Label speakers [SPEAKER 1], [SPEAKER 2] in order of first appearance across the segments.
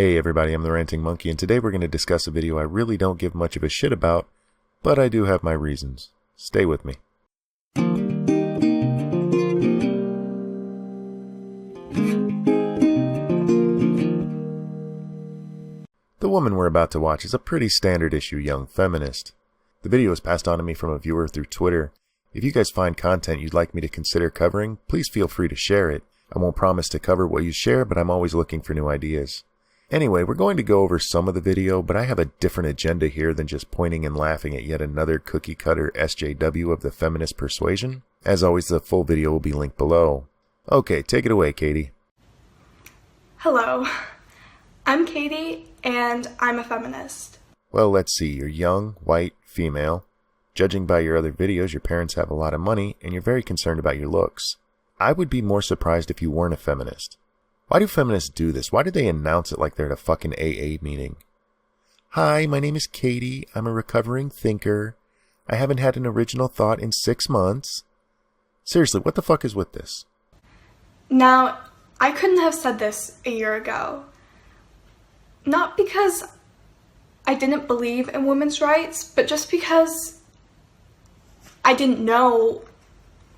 [SPEAKER 1] Hey everybody, I'm the Ranting Monkey, and today we're going to discuss a video I really don't give much of a shit about, but I do have my reasons. Stay with me. The woman we're about to watch is a pretty standard issue young feminist. The video was passed on to me from a viewer through Twitter. If you guys find content you'd like me to consider covering, please feel free to share it. I won't promise to cover what you share, but I'm always looking for new ideas. Anyway, we're going to go over some of the video, but I have a different agenda here than just pointing and laughing at yet another cookie-cutter SJW of the feminist persuasion. As always, the full video will be linked below. Okay, take it away, Katie.
[SPEAKER 2] Hello, I'm Katie, and I'm a feminist.
[SPEAKER 1] Well, let's see. You're young, white, female. Judging by your other videos, your parents have a lot of money, and you're very concerned about your looks. I would be more surprised if you weren't a feminist. Why do feminists do this? Why do they announce it like they're at a fucking AA meeting? Hi, my name is Katie. I'm a recovering thinker. I haven't had an original thought in 6 months. Seriously, what the fuck is with this?
[SPEAKER 2] Now, I couldn't have said this a year ago. Not because I didn't believe in women's rights, but just because I didn't know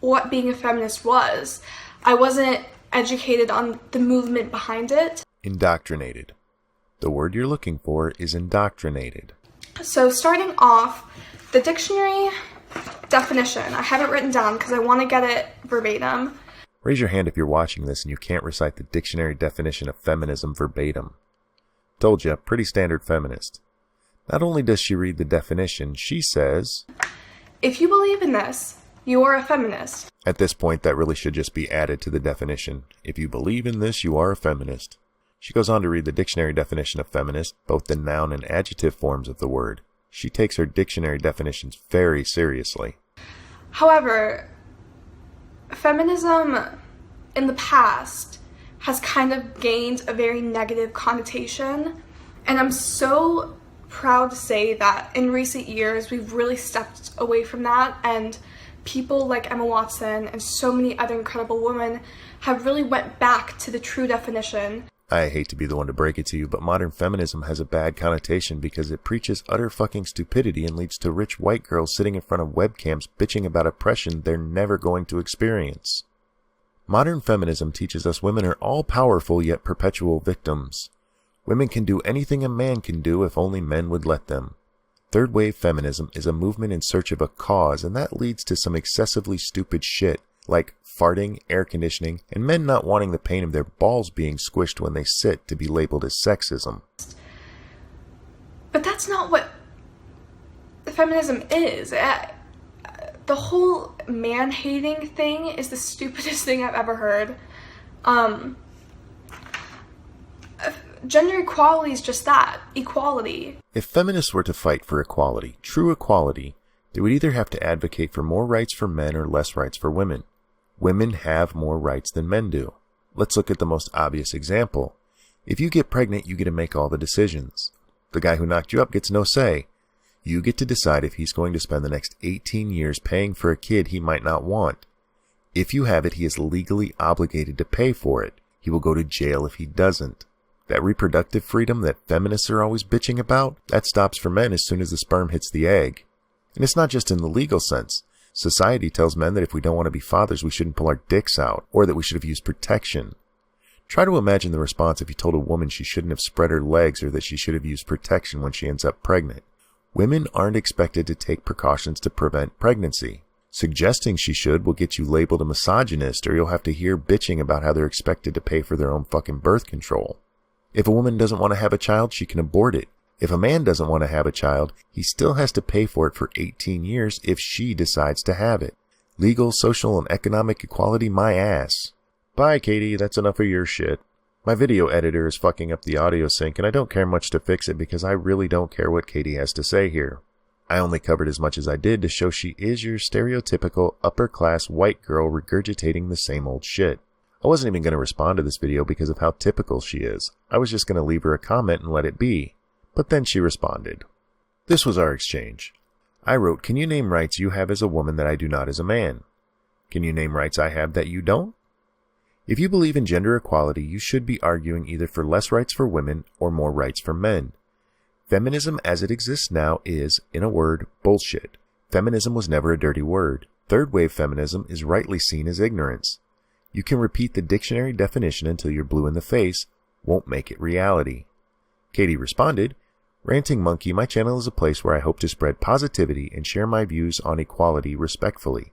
[SPEAKER 2] what being a feminist was. I wasn't educated on the movement behind it.
[SPEAKER 1] Indoctrinated. The word you're looking for is indoctrinated.
[SPEAKER 2] So starting off, the dictionary definition, I have it written down because I want to get it verbatim.
[SPEAKER 1] Raise your hand if you're watching this and you can't recite the dictionary definition of feminism verbatim. Told ya, pretty standard feminist. Not only does she read the definition, she says,
[SPEAKER 2] if you believe in this, you are a feminist.
[SPEAKER 1] At this point, that really should just be added to the definition. If you believe in this, you are a feminist. She goes on to read the dictionary definition of feminist, both the noun and adjective forms of the word. She takes her dictionary definitions very seriously.
[SPEAKER 2] However, feminism in the past has kind of gained a very negative connotation, and I'm so proud to say that in recent years we've really stepped away from that, and people like Emma Watson and so many other incredible women have really went back to the true definition.
[SPEAKER 1] I hate to be the one to break it to you, but modern feminism has a bad connotation because it preaches utter fucking stupidity and leads to rich white girls sitting in front of webcams bitching about oppression they're never going to experience. Modern feminism teaches us women are all-powerful yet perpetual victims. Women can do anything a man can do if only men would let them. Third wave feminism is a movement in search of a cause, and that leads to some excessively stupid shit, like farting, air conditioning, and men not wanting the pain of their balls being squished when they sit to be labeled as sexism.
[SPEAKER 2] But that's not what feminism is. The whole man-hating thing is the stupidest thing I've ever heard. Gender equality is just that, equality.
[SPEAKER 1] If feminists were to fight for equality, true equality, they would either have to advocate for more rights for men or less rights for women. Women have more rights than men do. Let's look at the most obvious example. If you get pregnant, you get to make all the decisions. The guy who knocked you up gets no say. You get to decide if he's going to spend the next 18 years paying for a kid he might not want. If you have it, he is legally obligated to pay for it. He will go to jail if he doesn't. That reproductive freedom that feminists are always bitching about, that stops for men as soon as the sperm hits the egg. And it's not just in the legal sense. Society tells men that if we don't want to be fathers, we shouldn't pull our dicks out, or that we should have used protection. Try to imagine the response if you told a woman she shouldn't have spread her legs or that she should have used protection when she ends up pregnant. Women aren't expected to take precautions to prevent pregnancy. Suggesting she should will get you labeled a misogynist, or you'll have to hear bitching about how they're expected to pay for their own fucking birth control. If a woman doesn't want to have a child, she can abort it. If a man doesn't want to have a child, he still has to pay for it for 18 years if she decides to have it. Legal, social, and economic equality, my ass. Bye, Katie, that's enough of your shit. My video editor is fucking up the audio sync, and I don't care much to fix it because I really don't care what Katie has to say here. I only covered as much as I did to show she is your stereotypical upper-class white girl regurgitating the same old shit. I wasn't even going to respond to this video because of how typical she is. I was just going to leave her a comment and let it be. But then she responded. This was our exchange. I wrote, can you name rights you have as a woman that I do not as a man? Can you name rights I have that you don't? If you believe in gender equality, you should be arguing either for less rights for women or more rights for men. Feminism as it exists now is, in a word, bullshit. Feminism was never a dirty word. Third wave feminism is rightly seen as ignorance. You can repeat the dictionary definition until you're blue in the face, won't make it reality. Katie responded, Ranting Monkey, my channel is a place where I hope to spread positivity and share my views on equality respectfully.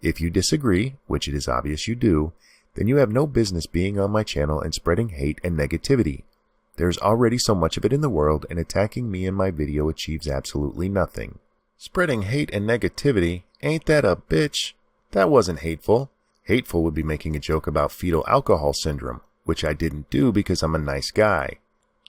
[SPEAKER 1] If you disagree, which it is obvious you do, then you have no business being on my channel and spreading hate and negativity. There's already so much of it in the world, and attacking me in my video achieves absolutely nothing. Spreading hate and negativity? Ain't that a bitch? That wasn't hateful. Hateful would be making a joke about fetal alcohol syndrome, which I didn't do because I'm a nice guy.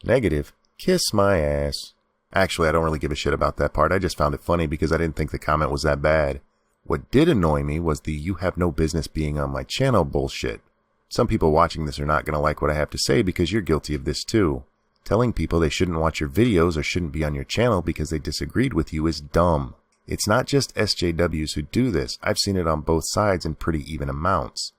[SPEAKER 1] Negative? Kiss my ass. Actually, I don't really give a shit about that part. I just found it funny because I didn't think the comment was that bad. What did annoy me was the you have no business being on my channel bullshit. Some people watching this are not going to like what I have to say because you're guilty of this too. Telling people they shouldn't watch your videos or shouldn't be on your channel because they disagreed with you is dumb. It's not just SJWs who do this. I've seen it on both sides in pretty even amounts.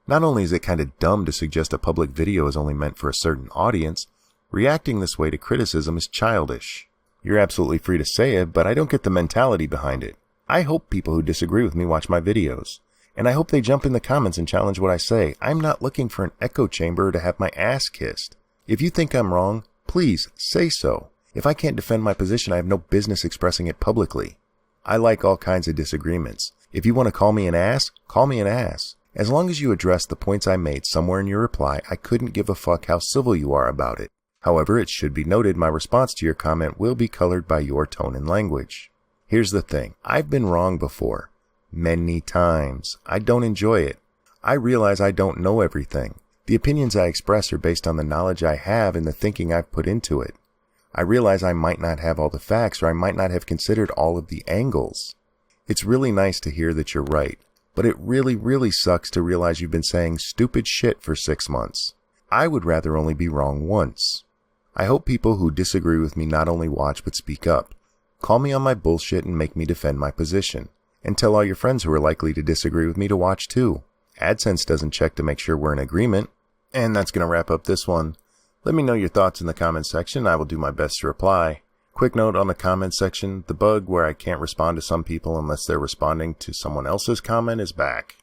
[SPEAKER 1] Not only is it kind of dumb to suggest a public video is only meant for a certain audience, reacting this way to criticism is childish. You're absolutely free to say it, but I don't get the mentality behind it. I hope people who disagree with me watch my videos. And I hope they jump in the comments and challenge what I say. I'm not looking for an echo chamber to have my ass kissed. If you think I'm wrong, please say so. If I can't defend my position, I have no business expressing it publicly. I like all kinds of disagreements. If you want to call me an ass, call me an ass. As long as you address the points I made somewhere in your reply, I couldn't give a fuck how civil you are about it. However, it should be noted my response to your comment will be colored by your tone and language. Here's the thing. I've been wrong before. Many times. I don't enjoy it. I realize I don't know everything. The opinions I express are based on the knowledge I have and the thinking I've put into it. I realize I might not have all the facts or I might not have considered all of the angles. It's really nice to hear that you're right, but it really sucks to realize you've been saying stupid shit for 6 months. I would rather only be wrong once. I hope people who disagree with me not only watch but speak up. Call me on my bullshit and make me defend my position. And tell all your friends who are likely to disagree with me to watch too. AdSense doesn't check to make sure we're in agreement. And that's going to wrap up this one. Let me know your thoughts in the comments section. I will do my best to reply. Quick note on the comments section, the bug where I can't respond to some people unless they're responding to someone else's comment is back.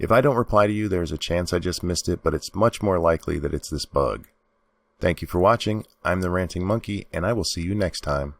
[SPEAKER 1] If I don't reply to you, there's a chance I just missed it, but it's much more likely that it's this bug. Thank you for watching. I'm the Ranting Monkey, and I will see you next time.